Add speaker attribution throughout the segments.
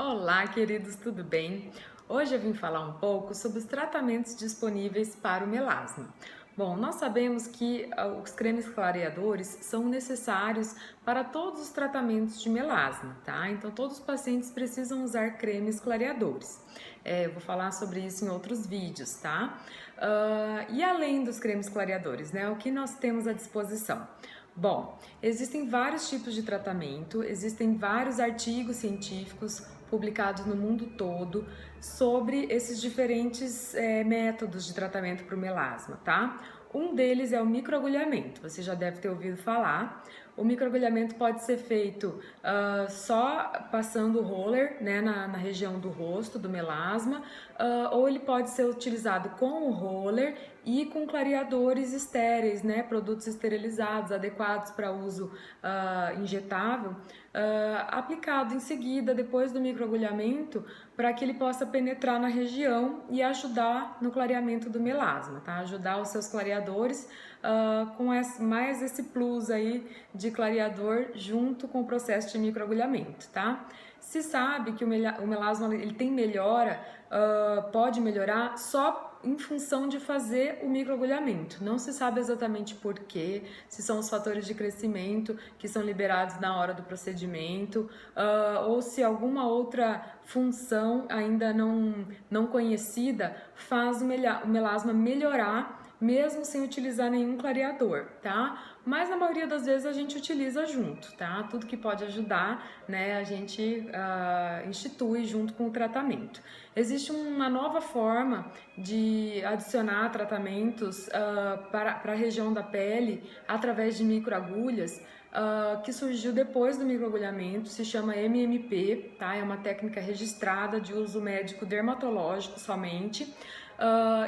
Speaker 1: Olá, queridos, tudo bem? Hoje eu vim falar um pouco sobre os tratamentos disponíveis para o melasma. Bom, nós sabemos que os cremes clareadores são necessários para todos os tratamentos de melasma, tá? Então, todos os pacientes precisam usar cremes clareadores. Eu vou falar sobre isso em outros vídeos, tá? E além dos cremes clareadores, né? O que nós temos à disposição? Bom, existem vários tipos de tratamento, existem vários artigos científicos publicados no mundo todo sobre esses diferentes métodos de tratamento para o melasma, tá? Um deles é o microagulhamento, você já deve ter ouvido falar. O microagulhamento pode ser feito só passando o roller, né, na região do rosto, do melasma, ou ele pode ser utilizado com o roller e com clareadores estéreis, né, produtos esterilizados, adequados para uso injetável, aplicado em seguida, depois do microagulhamento, para que ele possa penetrar na região e ajudar no clareamento do melasma, tá? Ajudar os seus clareadores com mais esse plus aí de clareador junto com o processo de microagulhamento, tá? Se sabe que o melasma ele tem melhora, pode melhorar só em função de fazer o microagulhamento. Não se sabe exatamente por quê, se são os fatores de crescimento que são liberados na hora do procedimento, ou se alguma outra função ainda não conhecida faz o melasma melhorar mesmo sem utilizar nenhum clareador, tá? Mas na maioria das vezes a gente utiliza junto, tá? Tudo que pode ajudar, né, a gente institui junto com o tratamento. Existe uma nova forma de adicionar tratamentos para a região da pele através de microagulhas, que surgiu depois do microagulhamento, se chama MMP, tá? É uma técnica registrada de uso médico dermatológico somente,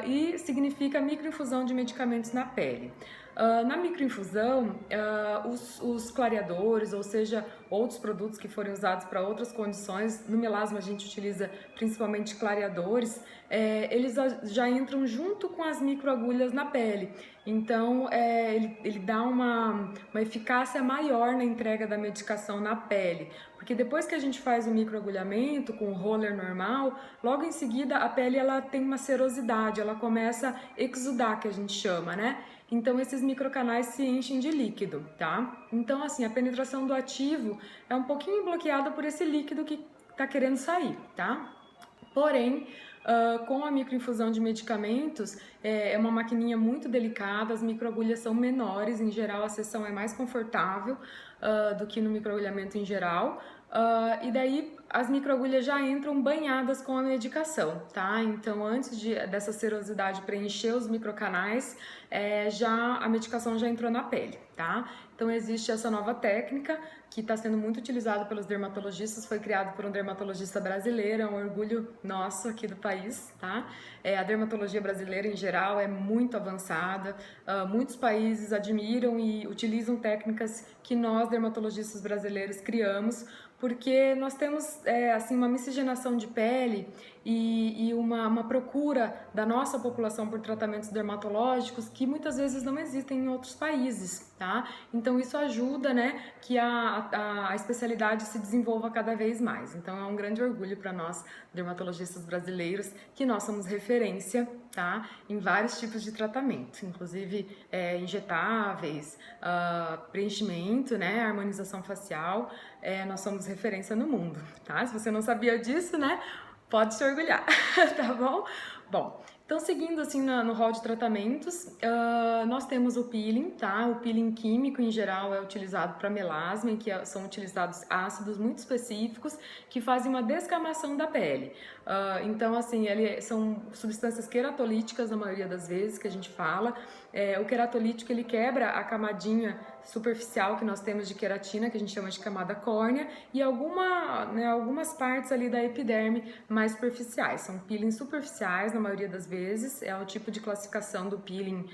Speaker 1: e significa microinfusão de medicamentos na pele. Na microinfusão, os clareadores, ou seja, outros produtos que forem usados para outras condições, no melasma a gente utiliza principalmente clareadores, eles já entram junto com as microagulhas na pele. Então, ele dá uma eficácia maior na entrega da medicação na pele, porque depois que a gente faz o microagulhamento com o roller normal, logo em seguida a pele ela tem uma serosidade, ela começa a exudar, que a gente chama, né? Então esses microcanais se enchem de líquido, tá? Então assim, a penetração do ativo é um pouquinho bloqueada por esse líquido que tá querendo sair, tá? Porém, com a microinfusão de medicamentos, é uma maquininha muito delicada, as microagulhas são menores, em geral a sessão é mais confortável do que no microagulhamento em geral, e daí as microagulhas já entram banhadas com a medicação, tá? Então antes dessa serosidade preencher os microcanais, a medicação já entrou na pele, tá? Então existe essa nova técnica que está sendo muito utilizada pelos dermatologistas, foi criado por um dermatologista brasileiro, é um orgulho nosso aqui do país, tá? A dermatologia brasileira em geral é muito avançada, muitos países admiram e utilizam técnicas que nós dermatologistas brasileiros criamos, porque nós temos assim uma miscigenação de pele e uma procura da nossa população por tratamentos dermatológicos que muitas vezes não existem em outros países, tá? Então isso ajuda, né, que a especialidade se desenvolva cada vez mais. Então é um grande orgulho para nós dermatologistas brasileiros que nós somos referência, tá, em vários tipos de tratamento, inclusive injetáveis, preenchimento, né, harmonização facial, nós somos referência no mundo, tá? Se você não sabia disso, né, pode se orgulhar, tá bom? Bom, então seguindo assim no rol de tratamentos, nós temos o peeling, tá? O peeling químico em geral é utilizado para melasma, em que são utilizados ácidos muito específicos que fazem uma descamação da pele. Então assim, são substâncias queratolíticas na maioria das vezes que a gente fala. O queratolítico ele quebra a camadinha superficial que nós temos de queratina, que a gente chama de camada córnea, e algumas partes ali da epiderme mais superficiais. São peelings superficiais na maioria das vezes, é o tipo de classificação do peeling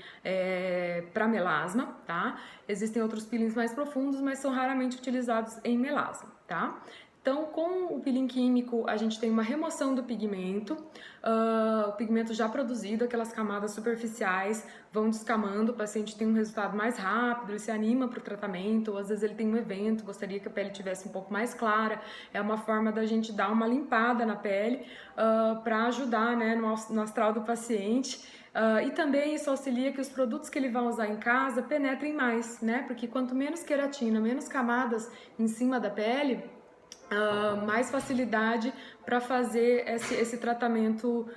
Speaker 1: para melasma, tá? Existem outros peelings mais profundos, mas são raramente utilizados em melasma, tá? Então, com o peeling químico, a gente tem uma remoção do pigmento, o pigmento já produzido, aquelas camadas superficiais vão descamando, o paciente tem um resultado mais rápido, ele se anima para o tratamento, ou às vezes ele tem um evento, gostaria que a pele tivesse um pouco mais clara, é uma forma da gente dar uma limpada na pele para ajudar, né, no astral do paciente. E também isso auxilia que os produtos que ele vai usar em casa penetrem mais, né? Porque quanto menos queratina, menos camadas em cima da pele, mais facilidade para fazer esse tratamento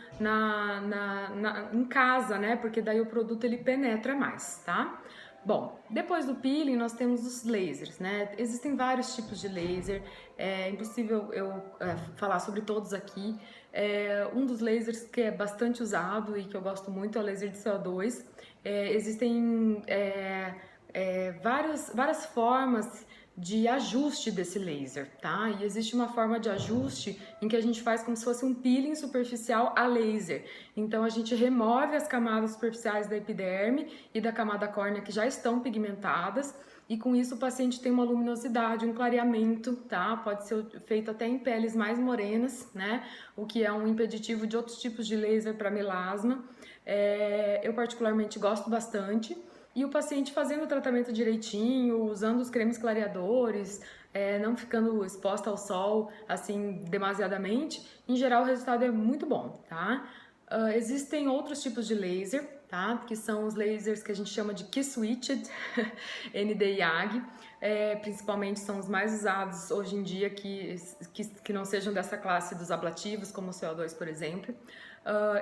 Speaker 1: em casa, né? Porque daí o produto ele penetra mais, tá? Bom, depois do peeling nós temos os lasers, né? Existem vários tipos de laser, é impossível eu falar sobre todos aqui. Um dos lasers que é bastante usado e que eu gosto muito é o laser de CO2. Existem várias formas de ajuste desse laser, tá? E existe uma forma de ajuste em que a gente faz como se fosse um peeling superficial a laser. Então a gente remove as camadas superficiais da epiderme e da camada córnea que já estão pigmentadas, e com isso o paciente tem uma luminosidade, um clareamento, tá? Pode ser feito até em peles mais morenas, né? O que é um impeditivo de outros tipos de laser para melasma. Eu particularmente gosto bastante. E o paciente fazendo o tratamento direitinho, usando os cremes clareadores, não ficando exposta ao sol assim demasiadamente, em geral o resultado é muito bom, tá? Existem outros tipos de laser, tá? Que são os lasers que a gente chama de Key-Switched, ND-IAG, principalmente são os mais usados hoje em dia que não sejam dessa classe dos ablativos, como o CO2, por exemplo.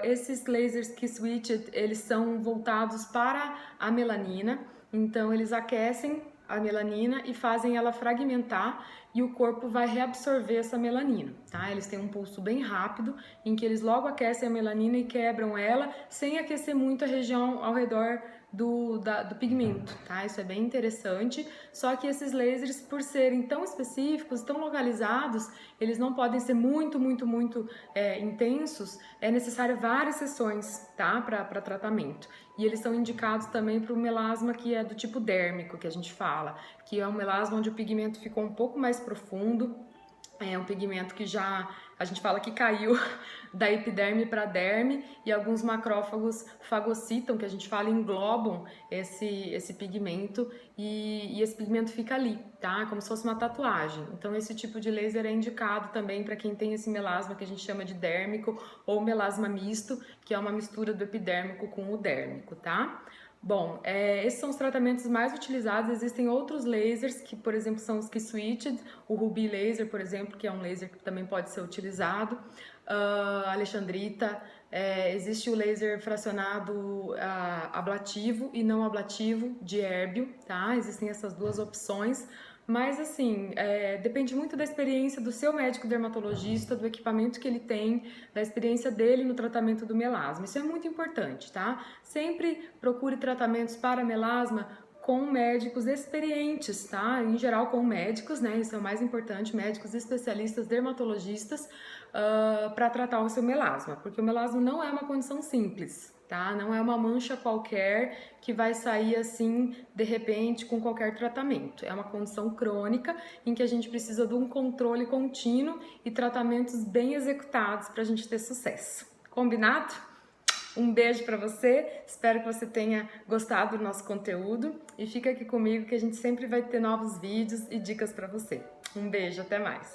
Speaker 1: Esses lasers Key-Switched, eles são voltados para a melanina, então eles aquecem a melanina e fazem ela fragmentar e o corpo vai reabsorver essa melanina, tá? Eles têm um pulso bem rápido em que eles logo aquecem a melanina e quebram ela sem aquecer muito a região ao redor do pigmento, tá? Isso é bem interessante, só que esses lasers, por serem tão específicos, tão localizados, eles não podem ser muito intensos, é necessário várias sessões, tá? Para tratamento. E eles são indicados também para o melasma que é do tipo dérmico, que a gente fala, que é um melasma onde o pigmento ficou um pouco mais profundo, é um pigmento que a gente fala que caiu da epiderme para a derme, e alguns macrófagos fagocitam, que a gente fala, englobam esse pigmento, e esse pigmento fica ali, tá? Como se fosse uma tatuagem. Então esse tipo de laser é indicado também para quem tem esse melasma que a gente chama de dérmico ou melasma misto, que é uma mistura do epidérmico com o dérmico, tá? Bom, esses são os tratamentos mais utilizados. Existem outros lasers que, por exemplo, são os Key-Switched, o Ruby Laser, por exemplo, que é um laser que também pode ser utilizado, Alexandrita, existe o laser fracionado ablativo e não ablativo de Erbio, tá? Existem essas duas opções. Mas assim, depende muito da experiência do seu médico dermatologista, do equipamento que ele tem, da experiência dele no tratamento do melasma. Isso é muito importante, tá? Sempre procure tratamentos para melasma com médicos experientes, tá? Em geral com médicos, né? Isso é o mais importante, médicos especialistas, dermatologistas, para tratar o seu melasma, porque o melasma não é uma condição simples, tá? Não é uma mancha qualquer que vai sair assim de repente com qualquer tratamento. É uma condição crônica em que a gente precisa de um controle contínuo e tratamentos bem executados para a gente ter sucesso. Combinado? Um beijo para você, espero que você tenha gostado do nosso conteúdo e fica aqui comigo que a gente sempre vai ter novos vídeos e dicas para você. Um beijo, até mais!